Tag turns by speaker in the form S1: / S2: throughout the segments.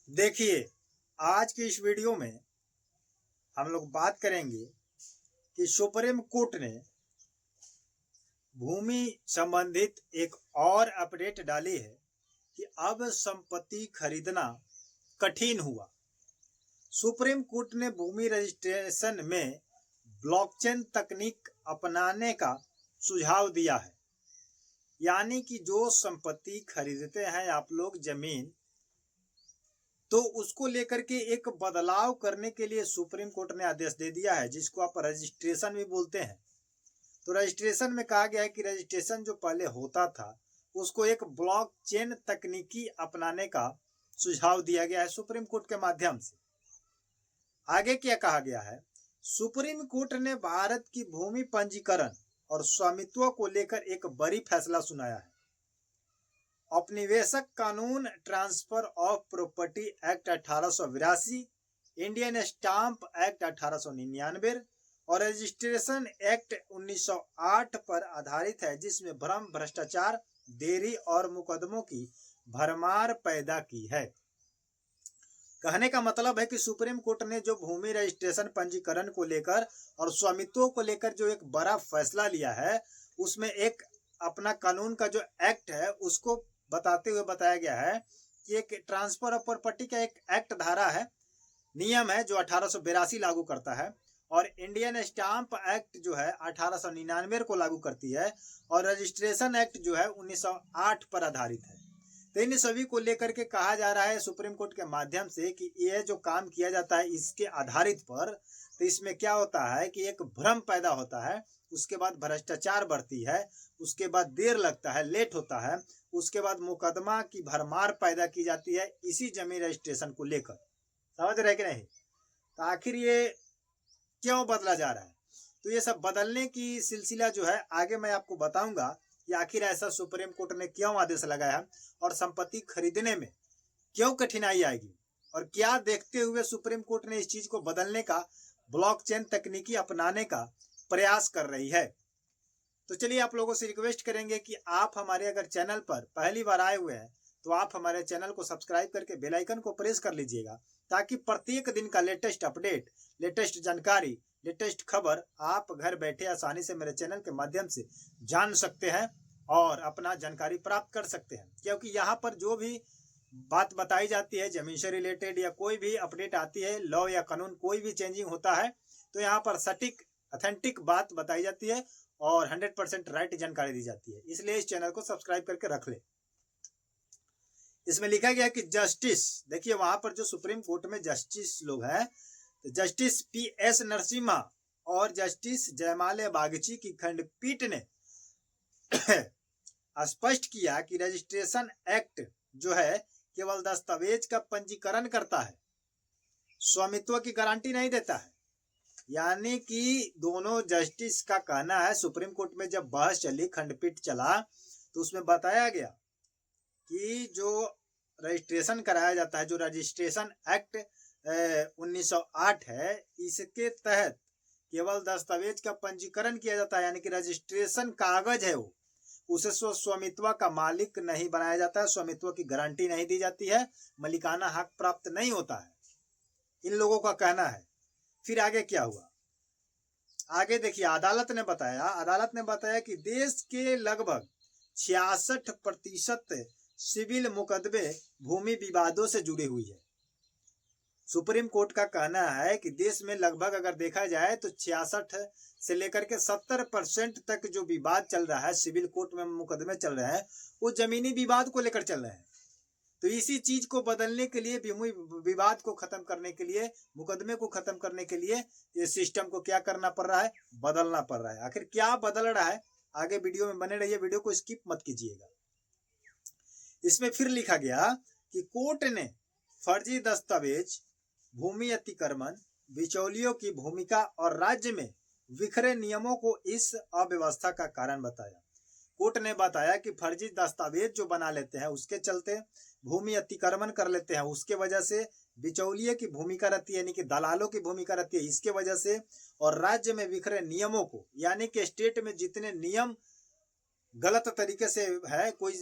S1: देखिए, आज की इस वीडियो में हम लोग बात करेंगे कि सुप्रीम कोर्ट ने भूमि संबंधित एक और अपडेट डाली है कि अब संपत्ति खरीदना कठिन हुआ। सुप्रीम कोर्ट ने भूमि रजिस्ट्रेशन में ब्लॉकचेन तकनीक अपनाने का सुझाव दिया है। यानी कि जो संपत्ति खरीदते हैं आप लोग जमीन, तो उसको लेकर के एक बदलाव करने के लिए सुप्रीम कोर्ट ने आदेश दे दिया है, जिसको आप रजिस्ट्रेशन भी बोलते हैं। तो रजिस्ट्रेशन में कहा गया है कि रजिस्ट्रेशन जो पहले होता था उसको एक ब्लॉकचेन तकनीकी अपनाने का सुझाव दिया गया है सुप्रीम कोर्ट के माध्यम से। आगे क्या कहा गया है? सुप्रीम कोर्ट ने भारत की भूमि पंजीकरण और स्वामित्व को लेकर एक बड़ी फैसला सुनाया है। औपनिवेशिक कानून transfer of property act 1882, Indian stamp act 1899 और रजिस्ट्रेशन एक्ट 1908 पर आधारित है, जिसमें भ्रम, भ्रष्टाचार, देरी और मुकदमों की भरमार पैदा की है। कहने का मतलब है कि सुप्रीम कोर्ट ने जो भूमि रजिस्ट्रेशन पंजीकरण को लेकर और स्वामित्व को लेकर जो एक बड़ा फैसला लिया है, उसमें एक अपना कानून का जो एक्ट है उसको बताते हुए बताया गया है कि एक ट्रांसफर ऑफ प्रॉपर्टी का एक एक्ट धारा है, नियम है जो 1882 लागू करता है, और इंडियन स्टाम्प एक्ट जो है 1899 को लागू करती है, और रजिस्ट्रेशन एक्ट जो है 1908 पर आधारित है। तो इन सभी को लेकर के कहा जा रहा है सुप्रीम कोर्ट के माध्यम से कि यह जो काम किया जाता है इसके आधारित पर, तो इसमें क्या होता है कि एक भ्रम पैदा होता है, उसके बाद भ्रष्टाचार बढ़ती है, उसके बाद देर लगता है, लेट होता है, उसके बाद मुकदमा की भरमार पैदा की जाती है इसी जमीन रजिस्ट्रेशन को लेकर। समझ रहे कि नहीं? तो आखिर ये क्यों बदला जा रहा है? तो ये सब बदलने की सिलसिला जो है आगे मैं आपको बताऊंगा कि आखिर ऐसा सुप्रीम कोर्ट ने क्यों आदेश लगाया और संपत्ति खरीदने में क्यों कठिनाई आएगी, और क्या देखते हुए सुप्रीम कोर्ट ने इस चीज को बदलने का, ब्लॉकचेन तकनीकी अपनाने का प्रयास कर रही है। तो चलिए, आप लोगों से रिक्वेस्ट करेंगे कि आप हमारे अगर चैनल पर पहली बार आए हुए हैं तो आप हमारे चैनल को सब्सक्राइब करके बेल आइकन को प्रेस कर लीजिएगा, ताकि प्रत्येक दिन का लेटेस्ट अपडेट, लेटेस्ट जानकारी, लेटेस्ट खबर आप घर बैठे आसानी से मेरे चैनल के माध्यम से जान सकते हैं और अपना जानकारी प्राप्त कर सकते हैं। क्योंकि यहाँ पर जो भी बात बताई जाती है जमीन से रिलेटेड, या कोई भी अपडेट आती है, लॉ या कानून कोई भी चेंजिंग होता है, तो यहाँ पर सटीक ऑथेंटिक बात बताई जाती है और 100% राइट जानकारी दी जाती है। इसलिए इस चैनल को सब्सक्राइब करके रख ले। इसमें लिखा गया कि जस्टिस, देखिए वहां पर जो सुप्रीम कोर्ट में जस्टिस लोग हैं, तो जस्टिस PS नरसिम्हा और जस्टिस जयमाल्या बागची की खंडपीठ ने स्पष्ट किया कि रजिस्ट्रेशन एक्ट जो है केवल दस्तावेज का पंजीकरण करता है, स्वामित्व की गारंटी नहीं देता है। यानी कि दोनों जस्टिस का कहना है, सुप्रीम कोर्ट में जब बहस चली, खंडपीठ चला, तो उसमें बताया गया कि जो रजिस्ट्रेशन कराया जाता है, जो रजिस्ट्रेशन एक्ट 1908 है, इसके तहत केवल दस्तावेज का पंजीकरण किया जाता है। यानी कि रजिस्ट्रेशन कागज है, वो उसे स्वामित्व का मालिक नहीं बनाया जाता है, स्वामित्व की गारंटी नहीं दी जाती है, मालिकाना हक प्राप्त नहीं होता है, इन लोगों का कहना है। फिर आगे क्या हुआ? आगे देखिए, अदालत ने बताया कि देश के लगभग 66% सिविल मुकदमे भूमि विवादों से जुड़ी हुई है। सुप्रीम कोर्ट का कहना है कि देश में लगभग अगर देखा जाए तो 66 से लेकर के 70% तक जो विवाद चल रहा है, सिविल कोर्ट में मुकदमे चल रहे हैं, वो जमीनी विवाद को लेकर चल रहे हैं। तो इसी चीज को बदलने के लिए, भूमि विवाद को खत्म करने के लिए, मुकदमे को खत्म करने के लिए ये सिस्टम को क्या करना पड़ रहा है? बदलना पड़ रहा है। आखिर क्या बदल रहा है? आगे वीडियो में बने रहिए, वीडियो को स्किप मत कीजिएगा। इसमें फिर लिखा गया कि कोर्ट ने फर्जी दस्तावेज, भूमि अतिक्रमण, बिचौलियों की भूमिका और राज्य में बिखरे नियमों को इस अव्यवस्था का कारण बताया। कोर्ट ने बताया कि फर्जी दस्तावेज जो बना लेते हैं उसके चलते, भूमि अतिक्रमण कर लेते हैं उसके वजह से, बिचौलिए की भूमिका रहती है, यानी कि दलालों की भूमिका रहती है, इसके वजह से, और राज्य में बिखरे नियमों को, यानी कि स्टेट में जितने नियम गलत तरीके से है, कोई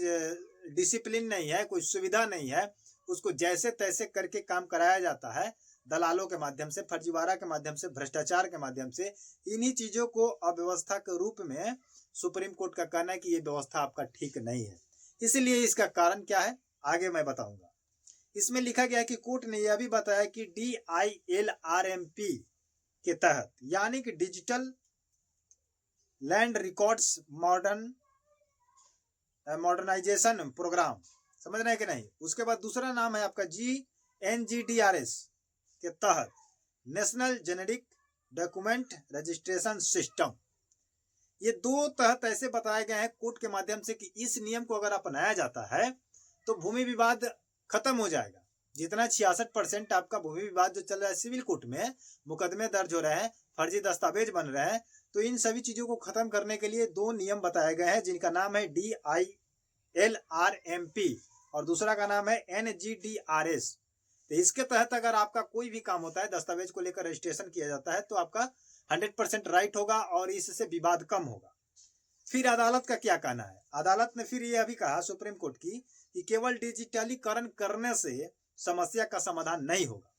S1: डिसिप्लिन नहीं है, कोई सुविधा नहीं है, उसको जैसे तैसे करके काम कराया जाता है, दलालों के माध्यम से, फर्जीवाड़ा के माध्यम से, भ्रष्टाचार के माध्यम से। इन्हीं चीजों को अव्यवस्था के रूप में सुप्रीम कोर्ट का कहना है कि ये व्यवस्था आपका ठीक नहीं है। इसलिए इसका कारण क्या है आगे मैं बताऊंगा। इसमें लिखा गया है कि कोर्ट ने यह भी बताया कि DILRMP के तहत, यानी कि digital land records modernization programme, समझ रहे हैं कि नहीं। उसके बाद दूसरा नाम है आपका GNGDRS के तहत national generic document registration system. ये दो तहत ऐसे बताए गए हैं कोर्ट के माध्यम से कि इस नियम को अगर अपनाया जाता है तो भूमि विवाद खत्म हो जाएगा। जितना 66% आपका भूमि विवाद जो चल रहा है सिविल कोर्ट में, मुकदमे दर्ज हो रहे हैं, फर्जी दस्तावेज बन रहे हैं, तो इन सभी चीजों को खत्म करने के लिए दो नियम बताए गए हैं जिनका नाम है DILRMP और दूसरा का नाम है NGDRS। तो इसके तहत अगर आपका कोई भी काम होता है, दस्तावेज को लेकर रजिस्ट्रेशन किया जाता है, तो आपका 100% राइट होगा और इससे विवाद कम होगा। फिर अदालत का क्या कहना है। अदालत ने फिर यह भी कहा सुप्रीम कोर्ट की कि केवल डिजिटलीकरण करने से समस्या का समाधान नहीं होगा,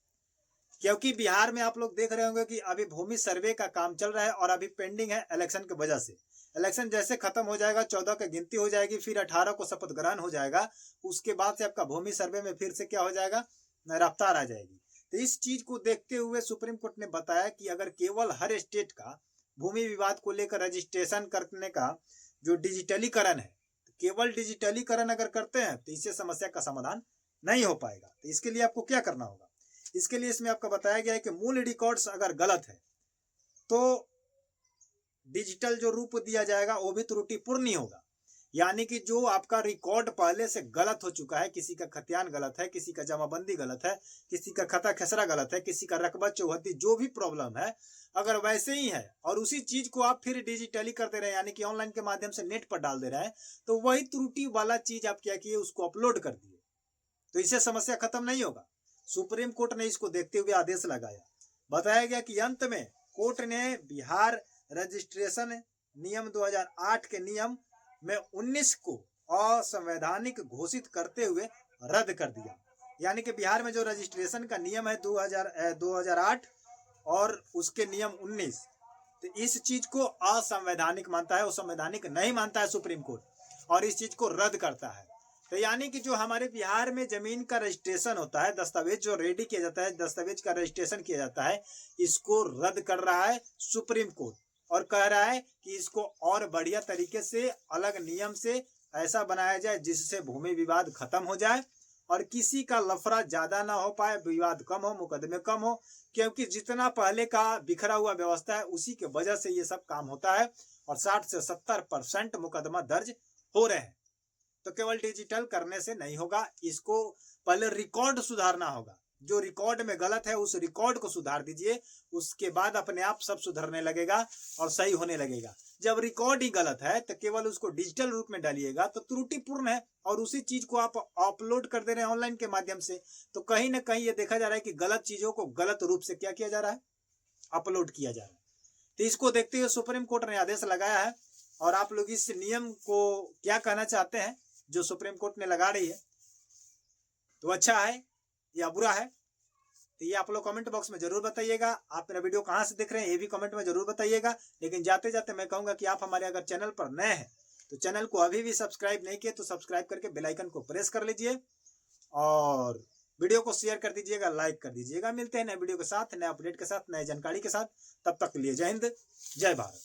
S1: क्योंकि बिहार में आप लोग देख रहे होंगे कि अभी भूमि सर्वे का काम चल रहा है और अभी पेंडिंग है इलेक्शन की वजह से। इलेक्शन जैसे खत्म हो जाएगा, 14 की गिनती हो जाएगी, फिर 18 को शपथ ग्रहण हो जाएगा, उसके बाद से आपका भूमि सर्वे में फिर से क्या हो जाएगा, रफ्तार आ जाएगी। तो इस चीज को देखते हुए सुप्रीम कोर्ट ने बताया कि अगर केवल हर स्टेट का भूमि विवाद को लेकर रजिस्ट्रेशन करने का जो डिजिटलीकरण है, केवल डिजिटलीकरण अगर करते हैं तो इससे समस्या का समाधान नहीं हो पाएगा। तो इसके लिए आपको क्या करना होगा, इसके लिए इसमें आपको बताया गया है कि मूल रिकॉर्ड्स अगर गलत है तो डिजिटल जो रूप दिया जाएगा वो भी त्रुटिपूर्ण ही होगा। यानी कि जो आपका रिकॉर्ड पहले से गलत हो चुका है, किसी का खतियान गलत है, किसी का जमाबंदी गलत है, किसी का खता खसरा गलत है, किसी का रकबा चौहद्दी, जो भी प्रॉब्लम है अगर वैसे ही है और उसी चीज को आप फिर डिजिटली करते रहे, यानी कि ऑनलाइन के माध्यम से नेट पर डाल दे रहे हैं, तो वही त्रुटि वाला चीज आप क्या किए, उसको अपलोड कर दिए, तो इससे समस्या खत्म नहीं होगा। सुप्रीम कोर्ट ने इसको देखते हुए आदेश लगाया। बताया गया कि अंत में कोर्ट ने बिहार रजिस्ट्रेशन नियम 2008 के नियम में 19 को असंवैधानिक घोषित करते हुए रद्द कर दिया। यानी कि बिहार में जो रजिस्ट्रेशन का नियम है 2008 और उसके नियम 19, तो इस चीज को असंवैधानिक मानता है, वो संवैधानिक नहीं मानता है सुप्रीम कोर्ट और इस चीज को रद्द करता है। तो यानी कि जो हमारे बिहार में जमीन का रजिस्ट्रेशन होता है, दस्तावेज जो रेडी किया जाता है, दस्तावेज का रजिस्ट्रेशन किया जाता है, इसको रद्द कर रहा है सुप्रीम कोर्ट और कह रहा है कि इसको और बढ़िया तरीके से अलग नियम से ऐसा बनाया जाए जिससे भूमि विवाद खत्म हो जाए और किसी का लफड़ा ज्यादा ना हो पाए, विवाद कम हो, मुकदमे कम हो, क्योंकि जितना पहले का बिखरा हुआ व्यवस्था है उसी के वजह से ये सब काम होता है और 60 से 70% मुकदमा दर्ज हो रहे हैं। तो केवल डिजिटल करने से नहीं होगा, इसको पहले रिकॉर्ड सुधारना होगा। जो रिकॉर्ड में गलत है उस रिकॉर्ड को सुधार दीजिए, उसके बाद अपने आप सब सुधरने लगेगा और सही होने लगेगा। जब रिकॉर्ड ही गलत है तो केवल उसको डिजिटल रूप में डालिएगा तो त्रुटिपूर्ण है और उसी चीज को आप अपलोड कर दे रहे हैं ऑनलाइन के माध्यम से, तो कहीं ना कहीं ये देखा जा रहा है कि गलत चीजों को गलत रूप से क्या किया जा रहा है, अपलोड किया जा रहा है। तो इसको देखते हुए सुप्रीम कोर्ट ने आदेश लगाया है और आप लोग इस नियम को क्या कहना चाहते हैं जो सुप्रीम कोर्ट ने लगा रही है, तो अच्छा है या बुरा है, तो ये आप लोग कमेंट बॉक्स में जरूर बताइएगा। आप मेरा वीडियो कहाँ से देख रहे हैं ये भी कमेंट में जरूर बताइएगा। लेकिन जाते जाते मैं कहूंगा कि आप हमारे अगर चैनल पर नए हैं तो चैनल को अभी भी सब्सक्राइब नहीं किए तो सब्सक्राइब करके बेल आइकन को प्रेस कर लीजिए और वीडियो को शेयर कर दीजिएगा, लाइक कर दीजिएगा। मिलते हैं नए वीडियो के साथ, नए अपडेट के साथ, नए जानकारी के साथ। तब तक के लिए जय हिंद, जय भारत।